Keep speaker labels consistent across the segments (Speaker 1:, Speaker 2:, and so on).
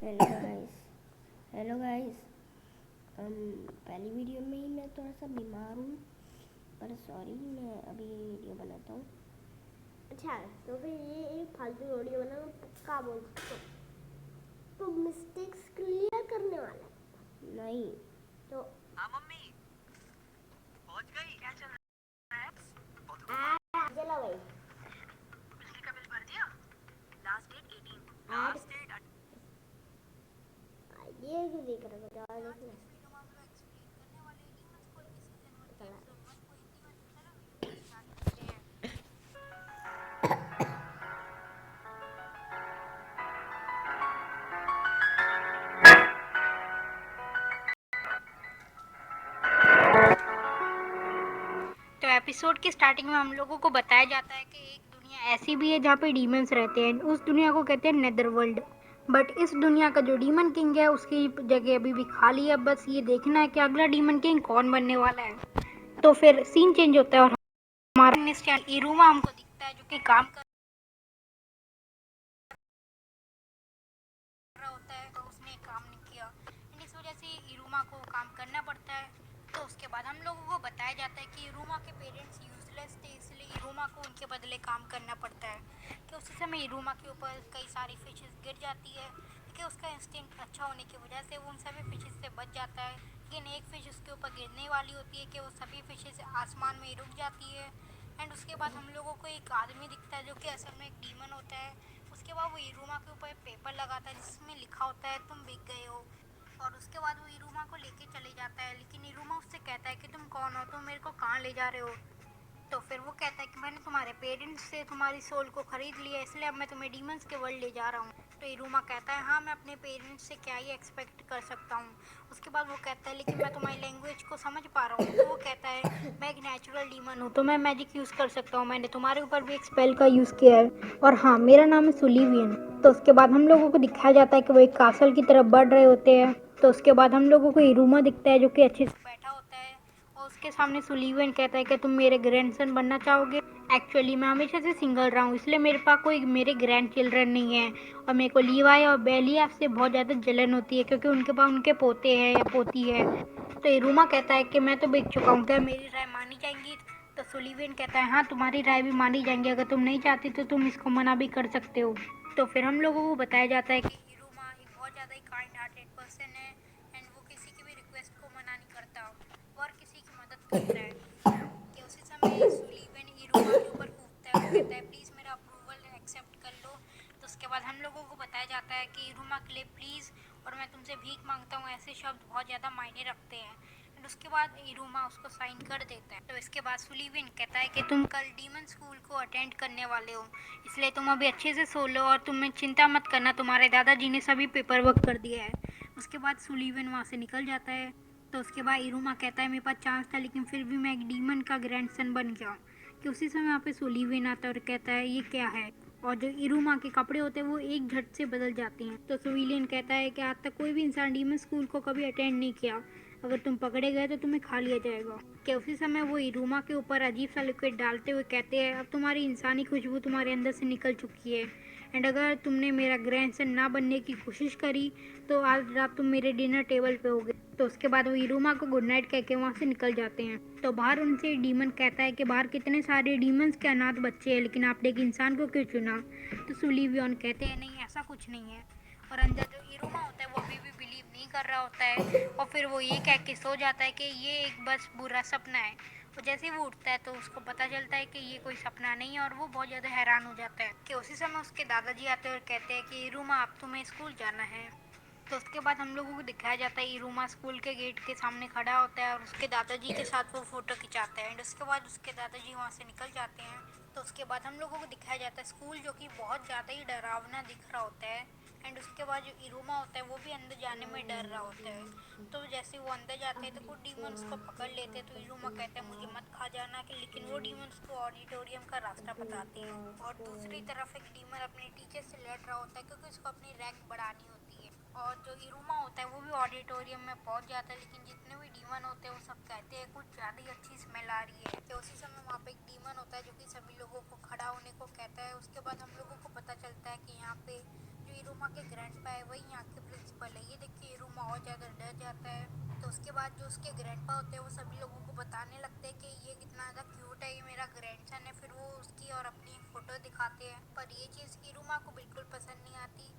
Speaker 1: Hello guys. Hello guys. पहली video में ही मैं थोड़ा सा बीमार हूँ, पर सॉरी, मैं अभी वीडियो बनाता हूँ।
Speaker 2: अच्छा, तो फिर ये एक फालतू वीडियो बना पक्का बोल सकते हो। तो मिस्टेक्स क्लियर करने वाला है।
Speaker 1: नहीं
Speaker 2: तो
Speaker 3: हाँ मम्मी, पहुंच गई। क्या चल रहा है?
Speaker 2: चलो भाई,
Speaker 3: बिजली का बिल भर दिया। Last date 18।
Speaker 2: आज
Speaker 3: लास्ट डेट
Speaker 2: ये क्यों देख रहे हो? जाओ देखना। चला।
Speaker 4: तो एपिसोड की स्टार्टिंग में हम लोगों को बताया जाता है कि एक दुनिया ऐसी भी है जहाँ पे डीमंस रहते हैं। उस दुनिया को कहते हैं नेदरवर्ल्ड। बट इस दुनिया का जो डीमन किंग है उसकी जगह अभी भी खाली है। बस ये देखना है कि अगला डीमन किंग कौन बनने वाला है। तो फिर सीन चेंज होता है और हमारा इरूमा हमको दिखता है जो कि काम कर रहा होता है। तो उसने काम नहीं किया, इस वजह से इरूमा को काम करना पड़ता है। तो उसके बाद हम लोगों को बताया जाता है कि इरूमा के पेरेंट्स यूजलेस थे, इसलिए इरूमा को उनके बदले काम करना पड़ता है। कि उसी समय इरूमा के ऊपर कई सारी फिशेस गिर जाती है, कि उसका इंस्टिंक्ट अच्छा होने की वजह से वो उन सभी फिशेस से बच जाता है। लेकिन एक फिश उसके ऊपर गिरने वाली होती है कि वो सभी फिशेस आसमान में रुक जाती है। एंड उसके बाद हम लोगों को एक आदमी दिखता है जो कि असल में एक डीमन होता है। उसके बाद वो इरूमा के ऊपर पेपर लगाता है जिसमें लिखा होता है तुम बिक गए हो। और उसके बाद वो इरूमा को लेके चले जाता है, लेकिन इरूमा उससे कहता है कि तुम कौन हो, तुम मेरे को कहाँ ले जा रहे हो। तो फिर वो कहता है कि मैंने तुम्हारे पेरेंट्स से तुम्हारी सोल को खरीद लिया, इसलिए अब मैं तुम्हें डीमंस के वर्ल्ड ले जा रहा हूँ। तो इरूमा कहता है हाँ, मैं अपने पेरेंट्स से क्या ही एक्सपेक्ट कर सकता हूँ। उसके बाद वो कहता है लेकिन मैं तुम्हारी लैंग्वेज को समझ पा रहा हूँ। तो वो कहता है मैं एक नेचुरल डीमन हूँ, तो मैं मैजिक यूज़ कर सकता हूँ। मैंने तुम्हारे ऊपर भी एक स्पेल का यूज़ किया है, और हाँ, मेरा नाम है सुलिवियन। तो उसके बाद हम लोगों को दिखाया जाता है कि वो एक कासल की तरफ बढ़ रहे होते हैं। तो उसके बाद हम लोगों को इरूमा दिखता है जो कि अच्छे से बैठा होता है, और उसके सामने सुलीवन कहता है कि तुम मेरे ग्रैंडसन बनना चाहोगे। एक्चुअली मैं हमेशा से सिंगल रहा हूँ, इसलिए मेरे पास कोई मेरे ग्रैंड चिल्ड्रन नहीं है। और मेरे को लीवाई और बेलिया से बहुत ज़्यादा जलन होती है क्योंकि उनके पास उनके पोते हैं या पोती है। तो इरूमा कहता है कि मैं तो बिक चुका हूँ, क्या मेरी राय मानी जाएंगी। तो सुलीवन कहता है हाँ, तुम्हारी राय भी मानी जाएंगी, अगर तुम नहीं चाहती तो तुम इसको मना भी कर सकते हो। तो फिर हम लोगों को बताया जाता है कि इरूमा एक बहुत ज़्यादा ही काइंड हार्टेड पर्सन है, एंड वो किसी की भी रिक्वेस्ट को मना नहीं करता और किसी की मदद करता है। कि उसी समय सुलीवन इरूमा के ऊपर कूदता है और कहता है प्लीज़ मेरा अप्रूवल एक्सेप्ट कर लो। तो उसके बाद हम लोगों को बताया जाता है कि इरूमा के लिए प्लीज़ और मैं तुमसे भीख मांगता हूँ ऐसे शब्द बहुत ज़्यादा मायने रखते हैं। एंड उसके बाद इरूमा उसको साइन कर देता है। तो इसके बाद सुलीवन कहता है कि तुम कल डीमन स्कूल को अटेंड करने वाले हो, इसलिए तुम अभी अच्छे से सो लो और तुम्हें चिंता मत करना, तुम्हारे दादाजी ने सभी पेपर वर्क कर दिया है। उसके बाद सुलीवन वहाँ से निकल जाता है। तो उसके बाद इरूमा कहता है मेरे पास चांस था, लेकिन फिर भी मैं एक डीमन का ग्रैंडसन बन गया। कि उसी समय वहाँ पे सुलीवन आता है और कहता है ये क्या है। और जो इरूमा के कपड़े होते हैं वो एक झट से बदल जाते हैं। तो सुलीवन कहता है कि आज तक कोई भी इंसान डीमन स्कूल को कभी अटेंड नहीं किया, अगर तुम पकड़े गए तो तुम्हें खा लिया जाएगा। कि उसी समय वो इरूमा के ऊपर अजीब सा लिक्विड डालते हुए कहते हैं अब तुम्हारी इंसानी खुशबू तुम्हारे अंदर से निकल चुकी है, एंड अगर तुमने मेरा ग्रैंडसन ना बनने की कोशिश करी तो आज रात तुम मेरे डिनर टेबल पे होगे। तो उसके बाद वो इरूमा को गुड नाइट कह के वहाँ से निकल जाते हैं। तो बाहर उनसे डीमन कहता है कि बाहर कितने सारे डीमंस के अनाथ बच्चे हैं, लेकिन आपने एक इंसान को क्यों चुना। तो सुलिवियन कहते हैं नहीं, ऐसा कुछ नहीं है। और अंदर जो इरूमा होता है वो अभी भी बिलीव नहीं कर रहा होता है, और फिर वो ये कह के सो जाता है कि ये एक बस बुरा सपना है। वो जैसे ही वो उठता है तो उसको पता चलता है कि ये कोई सपना नहीं है, और वो बहुत ज़्यादा हैरान हो जाता है। कि उसी समय उसके दादाजी आते हैं और कहते हैं कि इरूमा अब तुम्हें स्कूल जाना है। तो उसके बाद हम लोगों को दिखाया जाता है इरूमा स्कूल के गेट के सामने खड़ा होता है और उसके दादाजी के साथ वो फोटो खिंचाता है। एंड उसके बाद उसके दादाजी वहाँ से निकल जाते हैं। तो उसके बाद हम लोगों को दिखाया जाता है स्कूल जो कि बहुत ज़्यादा ही डरावना दिख रहा होता है। एंड उसके बाद जो इरूमा होता है वो भी अंदर जाने में डर रहा होता है। तो जैसे वो अंदर जाते हैं तो कुछ डीमन उसको पकड़ लेते हैं। तो इरूमा कहता है मुझे मत खा जाना, कि लेकिन वो डीमन उसको ऑडिटोरियम का रास्ता बताते हैं। और दूसरी तरफ एक डीमन अपने टीचर से लड़ रहा होता है क्योंकि उसको अपनी रैंक बढ़ानी होती है। और जो इरूमा होता है वो भी ऑडिटोरियम में पहुंच जाता है, लेकिन जितने भी डीमन होते हैं वो सब कहते हैं कुछ ज़्यादा ही अच्छी स्मेल आ रही है। तो उसी समय वहाँ पे एक डीमन होता है जो कि सभी लोगों को खड़ा होने को कहता है। उसके बाद हम लोगों को पता चलता है कि यहाँ पे जो इरूमा के ग्रैंडपा है वही यहाँ के उसके बाद जो उसके ग्रैंडपा होते हैं वो सभी लोगों को बताने लगते हैं कि ये कितना ज़्यादा क्यूट है, ये मेरा ग्रैंडसन है। फिर वो उसकी और अपनी फ़ोटो दिखाते हैं, पर ये चीज़ इरुमा को बिल्कुल पसंद नहीं आती।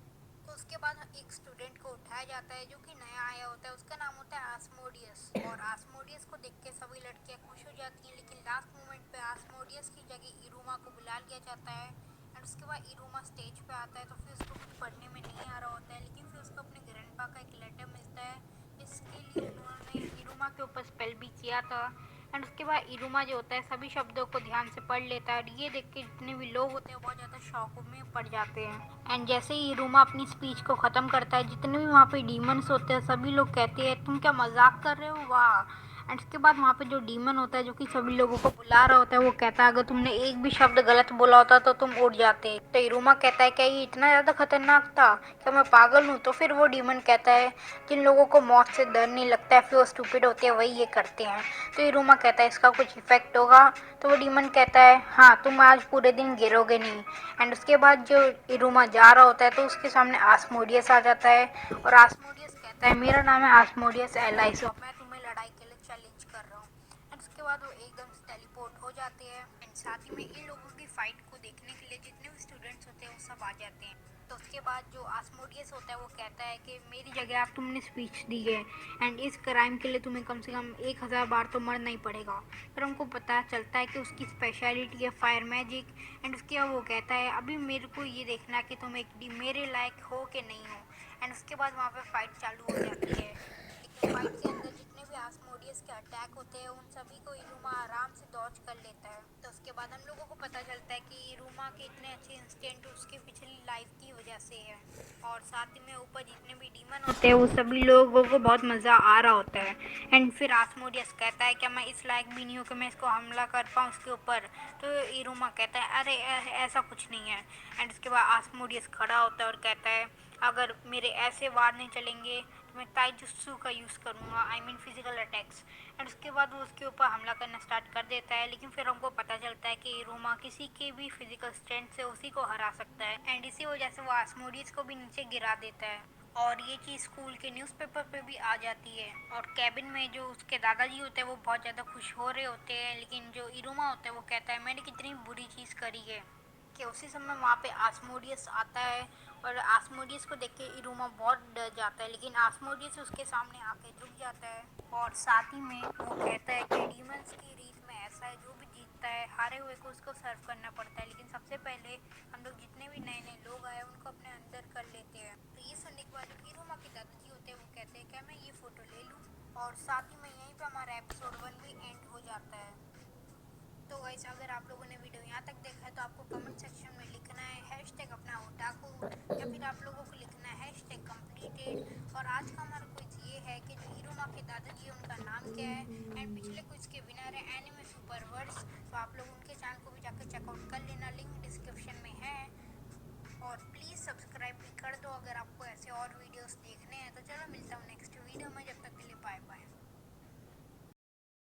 Speaker 4: तो उसके बाद एक स्टूडेंट को उठाया जाता है जो कि नया आया होता है, उसका नाम होता है आस्मोडियस। और आस्मोडियस को देख के सभी लड़कियां खुश हो जाती हैं, लेकिन लास्ट मोमेंट पे आस्मोडियस की जगह इरुमा को बुला लिया जाता है। एंड उसके बाद इरुमा स्टेज पे आता है तो फिर उसको कुछ पढ़ने में नहीं आ रहा होता है, लेकिन फिर उसको अपने ग्रैंडपा का एक लेटर मिलता है जिसके लिए उन्होंने इरुमा के ऊपर स्पेल भी किया था। एंड उसके बाद इरुमा जो होता है सभी शब्दों को ध्यान से पढ़ लेता है, और ये देख के जितने भी लोग होते हैं बहुत ज़्यादा शौक में पड़ जाते हैं। एंड जैसे ही इरुमा अपनी स्पीच को ख़त्म करता है, जितने भी वहाँ पे डीमंस होते हैं सभी लोग कहते हैं तुम क्या मजाक कर रहे हो, वाह। एंड उसके बाद वहाँ पे जो डीमन होता है जो कि सभी लोगों को बुला रहा होता है वो कहता है अगर तुमने एक भी शब्द गलत बोला होता तो तुम उड़ जाते। तो इरुमा कहता है क्या ये इतना ज़्यादा खतरनाक था, क्या मैं पागल हूँ? तो फिर वो डीमन कहता है जिन लोगों को मौत से डर नहीं लगता है फिर वो स्टूपिड होते हैं, वही ये करते हैं। तो इरुमा कहता है इसका कुछ इफेक्ट होगा? तो वो डीमन कहता है हाँ, तुम आज पूरे दिन गिरोगे नहीं। एंड उसके बाद जो इरुमा जा रहा होता है तो उसके सामने आस्मोडियस आ जाता है, और आस्मोडियस कहता है मेरा नाम है आस्मोडियस एलाइसो, मैं तुम्हें लड़ाई के लिए चैलेंज कर रहा हूँ। एंड उसके बाद वो एकदम से टेलीपोर्ट हो जाते हैं। एंड साथ ही में इन लोगों की फाइट को देखने के लिए जितने भी स्टूडेंट्स होते हैं वो सब आ जाते हैं। तो उसके बाद जो आस्मोडियस होता है वो कहता है कि मेरी जगह आप तुमने स्पीच दी है एंड इस क्राइम के लिए तुम्हें कम से कम 1000 बार तो मरना ही पड़ेगा। फिर हमको पता चलता है कि उसकी स्पेशलिटी है फायर मैजिक। एंड उसके बाद वो कहता है अभी मेरे को ये देखना है कि तुम एक मेरे लायक हो कि नहीं हो। एंड उसके बाद वहाँ पे फाइट चालू हो जाती है, लेकिन फाइट के अंदर जितने भी आस्मोडियस के अटैक होते हैं उन सभी को इरुमा आराम से डॉज कर लेता है। तो उसके बाद हम लोगों को पता चलता है कि इरुमा के इतने अच्छे इंस्टेंट उसकी पिछली लाइफ की वजह से है। और साथ ही में ऊपर जितने भी डीमन होते हैं वो सभी लोगों को बहुत मज़ा आ रहा होता है। एंड फिर आस्मोडियस कहता है कि मैं इस लायक भी नहीं हूँ कि मैं इसको हमला कर पाऊँ उसके ऊपर। तो इरुमा कहता है अरे ऐसा कुछ नहीं है। एंड उसके बाद आस्मोडियस खड़ा होता है और कहता है अगर मेरे ऐसे वार नहीं चलेंगे तो मैं ताइजुत्सु का यूज़ करूँगा, I mean physical attacks. And उसके बाद वो उसके ऊपर हमला करना स्टार्ट कर देता है, लेकिन फिर हमको पता चलता है कि इरुमा किसी के भी फिजिकल स्ट्रेंथ से उसी को हरा सकता है। एंड इसी वजह से वो आस्मोडियस को भी नीचे गिरा देता है, और ये चीज़ स्कूल के न्यूज़पेपर पे भी आ जाती है। और कैबिन में जो उसके दादाजी होते हैं वो बहुत ज़्यादा खुश हो रहे होते हैं, लेकिन जो इरुमा होता है वो कहता है मैंने कितनी बुरी चीज़ करी है। कि उसी समय वहाँ पे आस्मोडियस आता है, और आस्मोडियस को देख के इरुमा बहुत डर जाता है, लेकिन आस्मोडियस उसके सामने आके झुक जाता है। और साथ ही में वो कहता है कि डीमंस की रीत में ऐसा है जो भी जीतता है हारे हुए को उसको सर्व करना पड़ता है, लेकिन सबसे पहले हम लोग जितने भी नए नए लोग आए उनको अपने अंदर कर लेते हैं। तो ये सुनने के बाद जो इरुमा के दादाजी होते हैं वो कहते हैं क्या मैं ये फ़ोटो ले लूँ, और साथ ही में यहीं पर हमारा एपिसोड 1 भी एंड हो जाता है। तो गाइस अगर आप लोगों ने वीडियो यहाँ तक देखा है तो आपको कमेंट सेक्शन में लिखना है हैशटैग अपना ओटाकू, या फिर आप लोगों को लिखना है हैशटैग कंप्लीटेड। और आज का हमारा क्विज ये है कि जो इरुमा के दादाजी है उनका नाम क्या है। एंड पिछले क्विज के विनर है एनिमे सुपर वर्ड्स, तो आप लोग उनके चैनल को भी जाकर चेकआउट कर लेना, लिंक डिस्क्रिप्शन में